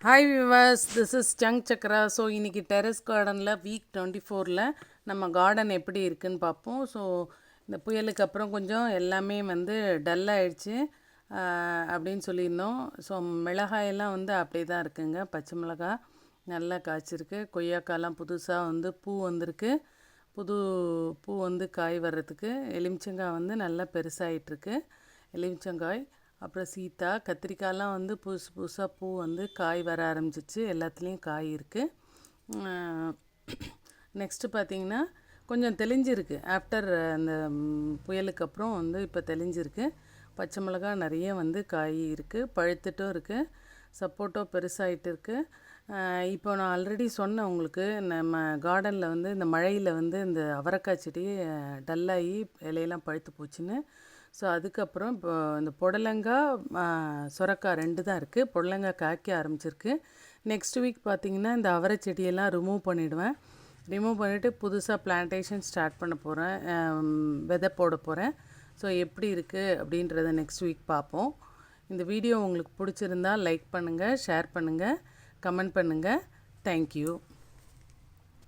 Hi Vilas, this is Sangh Chakra. So இன்றைக்கி terrace கார்டனில் week 24ல் நம்ம கார்டன் எப்படி இருக்குதுன்னு பார்ப்போம். ஸோ இந்த புயலுக்கு அப்புறம் கொஞ்சம் எல்லாமே வந்து டல்லாகிடுச்சு அப்படின்னு சொல்லியிருந்தோம். ஸோ மிளகாயெல்லாம் வந்து அப்படியே தான் இருக்குங்க. பச்சை மிளகாய் நல்லா காய்ச்சிருக்கு. கொய்யாக்காயெல்லாம் புதுசாக வந்து பூ வந்திருக்கு. புது பூ வந்து காய் வர்றதுக்கு. எலுமிச்சங்காய் வந்து நல்லா பெருசாகிட்டுருக்கு. எலுமிச்சங்காய் அப்புறம் சீத்தா கத்திரிக்காயெலாம் வந்து புதுசு புதுசாக பூ வந்து காய் வர ஆரம்பிச்சிச்சு. எல்லாத்துலேயும் காய் இருக்குது. நெக்ஸ்ட்டு பார்த்திங்கன்னா கொஞ்சம் தெளிஞ்சிருக்கு. ஆஃப்டர் அந்த புயலுக்கு அப்புறம் வந்து இப்போ தெளிஞ்சிருக்கு. பச்சை மிளகா நிறைய வந்து காய் இருக்குது, பழுத்துட்டும் இருக்குது. சப்போட்டோ பெருசாகிட்டு இருக்குது. இப்போ நான் ஆல்ரெடி சொன்னேன் உங்களுக்கு, நம்ம கார்டனில் வந்து இந்த மழையில் வந்து இந்த அவரைக்காய் செடி டல்லாகி இலையெல்லாம் பழுத்து போச்சுன்னு. ஸோ அதுக்கப்புறம் இப்போ இந்த புடலங்காய் சுரக்காய் 2 தான் இருக்குது. புடலங்காய் காய்க்க ஆரம்பிச்சிருக்கு. நெக்ஸ்ட் வீக் பார்த்திங்கன்னா இந்த அவரை செடியெல்லாம் ரிமூவ் பண்ணிவிடுவேன். ரிமூவ் பண்ணிவிட்டு புதுசாக பிளான்டேஷன் ஸ்டார்ட் பண்ண போகிறேன், விதை போட போகிறேன். ஸோ எப்படி இருக்குது அப்படின்றத நெக்ஸ்ட் வீக் பார்ப்போம். இந்த வீடியோ உங்களுக்கு பிடிச்சிருந்தால் லைக் பண்ணுங்கள், ஷேர் பண்ணுங்கள், கமெண்ட் பண்ணுங்கள். தேங்க்யூ.